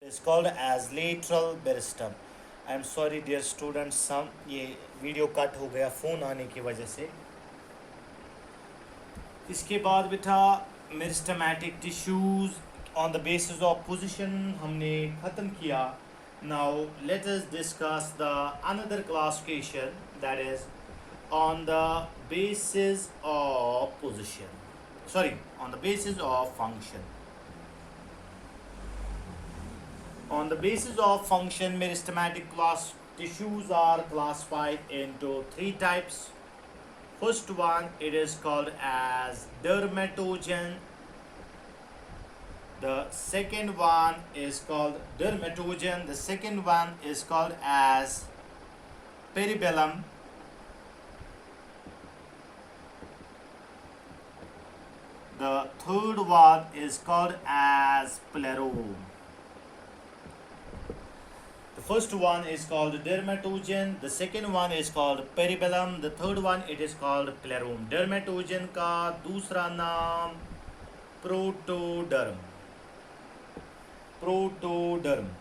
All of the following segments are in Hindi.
is called as lateral meristem. I am sorry dear students, सम ये वीडियो कट हो गया फ़ोन आने की वजह से। इसके बाद बेटा meristematic tissues on the basis of position हमने ख़त्म किया। Now let us discuss the another classification that is on the basis of position, sorry, on the basis of function. On the basis of function, meristematic class tissues are classified into three types. First one, it is called as dermatogen. The second one is called dermatogen. The second one is called as peribellum. The third one is called as plerome. The first one is called dermatogen. The second one is called peribellum. The third one it is called plerome. Dermatogen का दूसरा नाम प्रोटोडर्म, प्रोटोडर्म।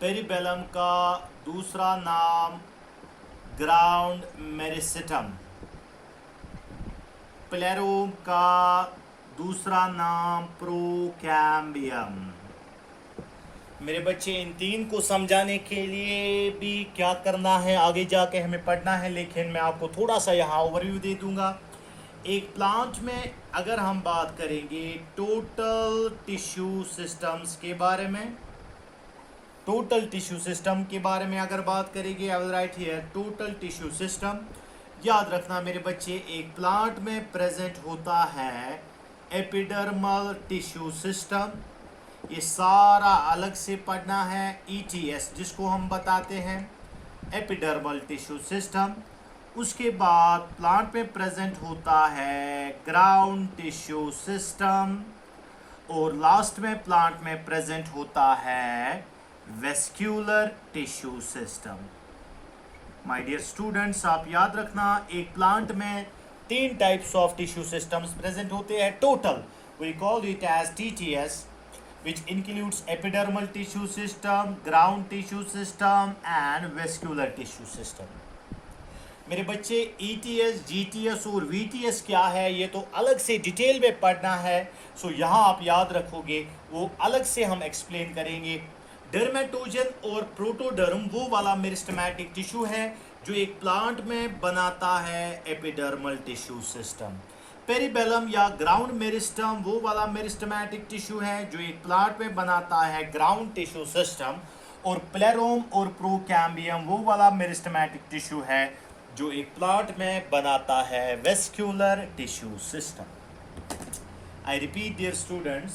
पेरिबेलम का दूसरा नाम ग्राउंड मेरिस्टेम। प्लेरोम का दूसरा नाम प्रोकैम्बियम। मेरे बच्चे, इन तीन को समझाने के लिए भी क्या करना है आगे जाके हमें पढ़ना है, लेकिन मैं आपको थोड़ा सा यहाँ ओवरव्यू दे दूँगा। एक प्लांट में अगर हम बात करेंगे टोटल टिश्यू सिस्टम्स के बारे में, टोटल टिश्यू सिस्टम के बारे में अगर बात करेंगे, I will write here total tissue system. याद रखना मेरे बच्चे, एक प्लांट में प्रेजेंट होता है एपिडर्मल टिश्यू सिस्टम। ये सारा अलग से पढ़ना है, ईटीएस जिसको हम बताते हैं एपिडर्मल टिश्यू सिस्टम। उसके बाद प्लांट में प्रेजेंट होता है ग्राउंड टिश्यू सिस्टम, और लास्ट में प्लांट में प्रेजेंट होता है vascular tissue system. My dear students, आप याद रखना, एक प्लांट में तीन types of tissue systems present होते हैं total. We call it as TTS, which includes epidermal tissue system, ground tissue system and vascular tissue system. मेरे बच्चे, ETS, GTS और VTS क्या है ये तो अलग से डिटेल में पढ़ना है, सो यहाँ आप याद रखोगे, वो अलग से हम एक्सप्लेन करेंगे। डर्मेटोजन और प्रोटोडर्म वो वाला मेरिस्टेमेटिक टिश्यू है जो एक प्लांट में बनाता है एपिडर्मल टिश्यू सिस्टम। पेरिबेलम या ग्राउंड मेरिस्टम वो वाला मेरिस्टेमेटिक टिश्यू है जो एक प्लांट में बनाता है ग्राउंड टिश्यू सिस्टम, और प्लेरोम और प्रोकैम्बियम वो वाला मेरिस्टेमेटिक टिश्यू है जो एक प्लांट में बनाता है vascular tissue system. I repeat dear students,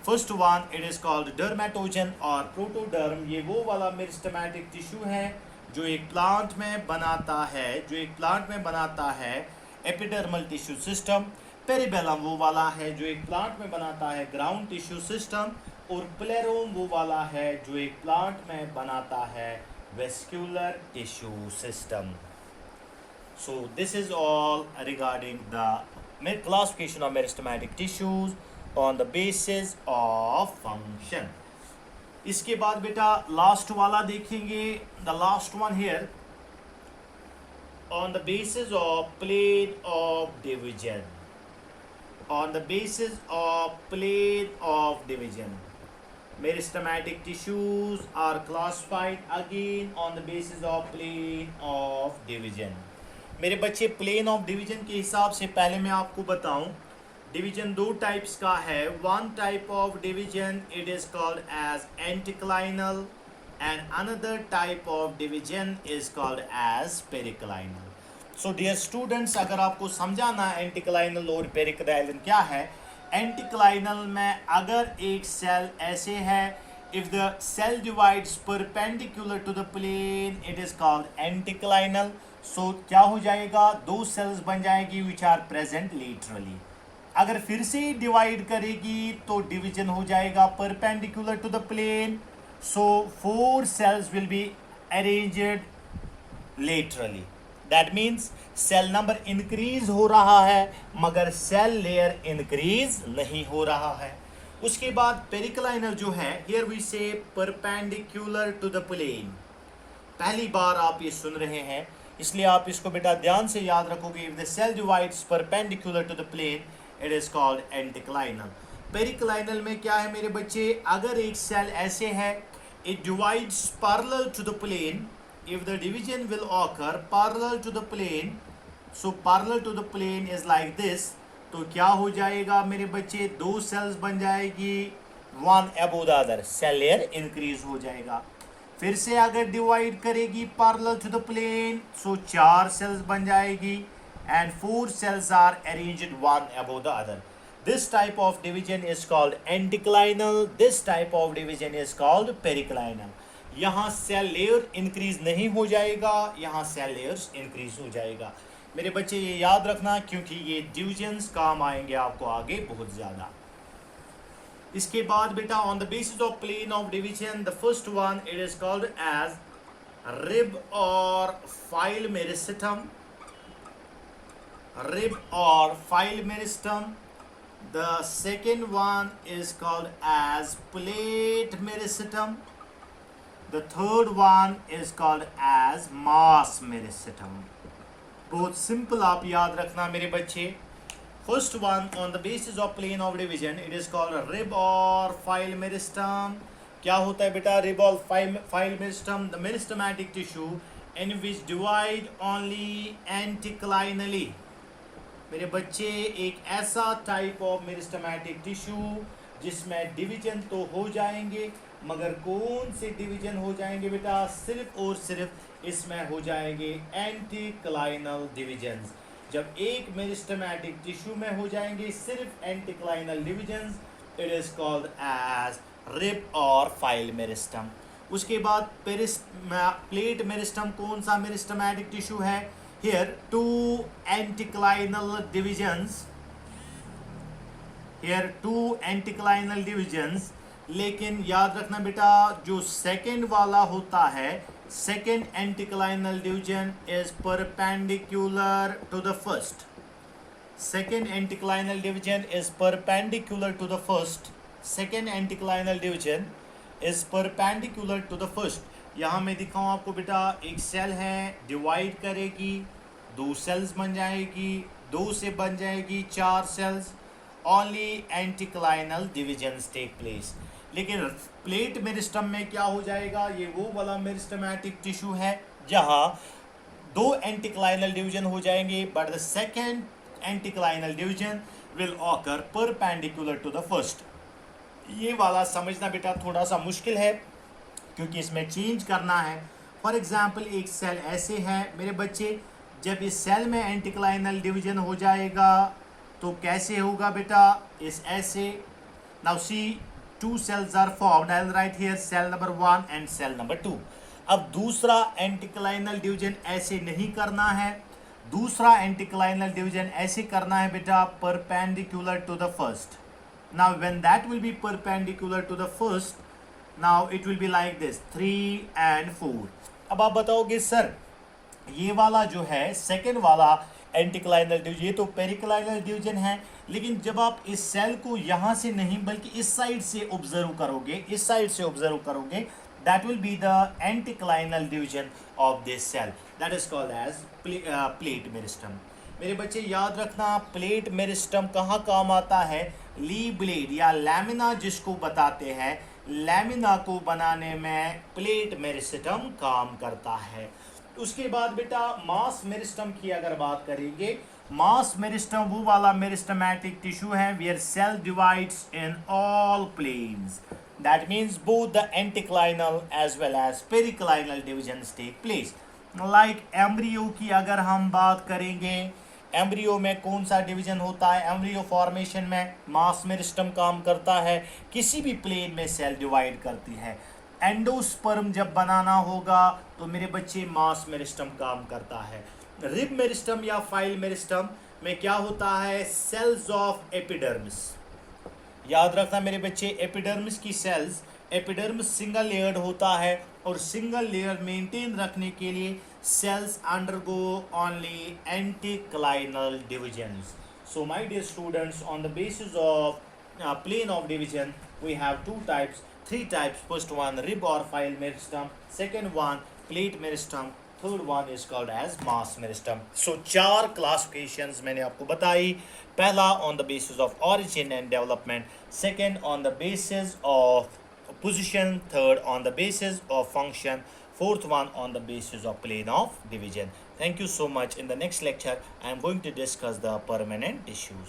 first one it is called dermatogen और प्रोटोडर्म। ये वो वाला मेरिस्टेमेटिक टिश्यू है जो एक प्लांट में बनाता है, जो एक प्लांट में बनाता है एपिडर्मल टिश्यू सिस्टम। पेरिबेलम वो वाला है जो एक प्लांट में बनाता है ग्राउंड टिश्यू सिस्टम, और प्लेरोम वो वाला है जो एक प्लांट में बनाता है vascular tissue system. So this is all regarding the classification of meristematic tissues on the basis of function. इसके बाद बेटा लास्ट वाला देखेंगे, the last one here on the basis of plane of division, on the basis of plane of division, meristematic tissues are classified again on the basis of plane of division. मेरे बच्चे, प्लेन ऑफ डिवीजन के हिसाब से पहले मैं आपको बताऊं, डिवीजन दो टाइप्स का है। One type of division it is called as anticlinal and another type of division is called as periclinal. So dear students, अगर आपको समझाना है एंटिक्लाइनल और पेरिक्लाइनल क्या है, एंटिक्लाइनल में अगर एक सेल ऐसे है, if the cell divides perpendicular to the plane it is called anticlinal. So क्या हो जाएगा, दो सेल्स बन जाएगी which are present laterally। अगर फिर से डिवाइड करेगी तो डिवीजन हो जाएगा perpendicular to the plane, so four cells will be arranged laterally. That means cell number increase हो रहा है मगर सेल लेयर इंक्रीज नहीं हो रहा है। उसके बाद पेरिक्लाइनल जो है, हियर वी से परपेंडिकुलर टू द प्लेन। पहली बार आप ये सुन रहे हैं, इसलिए आप इसको बेटा ध्यान से याद रखोगे। If the cell divides perpendicular to the plane, it is called anticlinal. Periclinal में क्या है मेरे बच्चे, अगर एक सेल ऐसे है, it divides parallel to the plane, if the division will occur parallel to the plane, so parallel to the plane is like this, तो क्या हो जाएगा मेरे बच्चे, दो सेल्स बन जाएगी, one above the other, cell layer increase हो जाएगा। फिर से अगर डिवाइड करेगी parallel to the plane, so चार सेल्स बन जाएगी and four cells are arranged one above the other. This type of division is called anticlinal, this type of division is called periclinal. यहाँ सेल लेयर इंक्रीज नहीं हो जाएगा, यहाँ सेल लेयर्स इंक्रीज हो जाएगा। मेरे बच्चे ये याद रखना, क्योंकि ये डिविजन्स काम आएंगे आपको आगे बहुत ज़्यादा। इसके बाद बेटा on the basis of plane of division, the first one it is called as rib और फाइल मेरिस्टम, रिब और file meristem. The second one is called as plate meristem, the third one is called as mass meristem. बहुत सिंपल आप याद रखना मेरे बच्चे। First one on the basis of plane of division, it is called rib और फाइल मेरिस्टम। क्या होता है बेटा रिब और file meristem? The meristematic tissue in which divide only anticlinally. मेरे बच्चे एक ऐसा टाइप ऑफ मेरिस्टमैटिक टिश्यू जिसमें डिवीजन तो हो जाएंगे, मगर कौन से डिवीजन हो जाएंगे बेटा? सिर्फ और सिर्फ इसमें हो जाएंगे एंटिक्लाइनल डिवीजन्स। जब एक मेरिस्टमैटिक टिश्यू में हो जाएंगे सिर्फ anticlinal divisions, it is called as rib और फाइल मेरिस्टम। उसके बाद प्लेट मेरिस्टम कौन सा मेरिस्टमैटिक टिश्यू है? Here two anticlinal divisions, here two anticlinal divisions. लेकिन याद रखना बेटा, जो सेकेंड वाला होता है, second anticlinal division is perpendicular to the first. Second anticlinal division is perpendicular to the first. Second anticlinal division is perpendicular to the first. यहाँ मैं दिखाऊँ आपको बेटा, एक सेल है, डिवाइड करेगी, दो सेल्स बन जाएगी, दो से बन जाएगी चार cells. Only anticlinal divisions take place. लेकिन प्लेट मेरिस्टम में क्या हो जाएगा? ये वो वाला मेरिस्टमैटिक टिश्यू है जहाँ दो एंटिक्लाइनल डिवीजन हो जाएंगे, but the second anticlinal division will occur perpendicular to the first. ये वाला समझना बेटा थोड़ा सा मुश्किल है, क्योंकि इसमें चेंज करना है। फॉर एग्जाम्पल एक सेल ऐसे है मेरे बच्चे, जब इस सेल में एंटिक्लाइनल डिवीजन हो जाएगा तो कैसे होगा बेटा? इस ऐसे, now see two cells are formed. I'll write here cell number 1 and cell number 2. अब दूसरा एंटिक्लाइनल डिवीजन ऐसे नहीं करना है, दूसरा एंटिक्लाइनल डिवीजन ऐसे करना है बेटा perpendicular to the first. Now when that will be perpendicular to the first, now it will be like this 3 and 4। अब आप बताओगे सर ये वाला जो है सेकेंड वाला एंटिक्लाइनल डिवीजन, ये तो पेरिक्लाइनल डिवीजन है, लेकिन जब आप इस सेल को यहाँ से नहीं बल्कि इस साइड से ऑब्जर्व करोगे, इस साइड से ऑब्जर्व करोगे, that will be the anticlinal division of this cell, that is called as plate meristem. मेरे बच्चे याद रखना, प्लेट मेरिस्टम कहाँ काम आता है? ली ब्लेड या लैमिना जिसको बताते हैं, लैमिना को बनाने में प्लेट मेरिस्टम काम करता है। उसके बाद बेटा मास मेरिस्टम की अगर बात करेंगे, मास मेरिस्टम वो वाला मेरिस्टमैटिक टिश्यू है where cell divides in all planes, that means both the anticlinal as well as periclinal divisions take place. Like embryo की अगर हम बात करेंगे, एम्ब्रियो में कौन सा डिवीजन होता है? एम्ब्रियो फॉर्मेशन में मास मेरिस्टम काम करता है, किसी भी प्लेन में सेल डिवाइड करती है। एंडोस्पर्म जब बनाना होगा तो मेरे बच्चे मास मेरिस्टम काम करता है। रिब मेरिस्टम या फाइल मेरिस्टम में क्या होता है? Cells of epidermis. याद रखना मेरे बच्चे, एपिडर्मिस की सेल्स, एपिडर्मिस सिंगल लेयर्ड होता है और सिंगल लेयर मेंटेन रखने के लिए cells undergo only anticlinal divisions. So my dear students, on the basis of plane of division, we have two types, three types. First one, rib or file meristem. Second one, plate meristem. Third one is called as mass meristem. So चार क्लासिफिकेशंस मैंने आपको बताई. पहला on the basis of origin and development, second on the basis of position, third on the basis of function, fourth one on the basis of plane of division. Thank you so much. In the next lecture I am going to discuss the permanent tissues.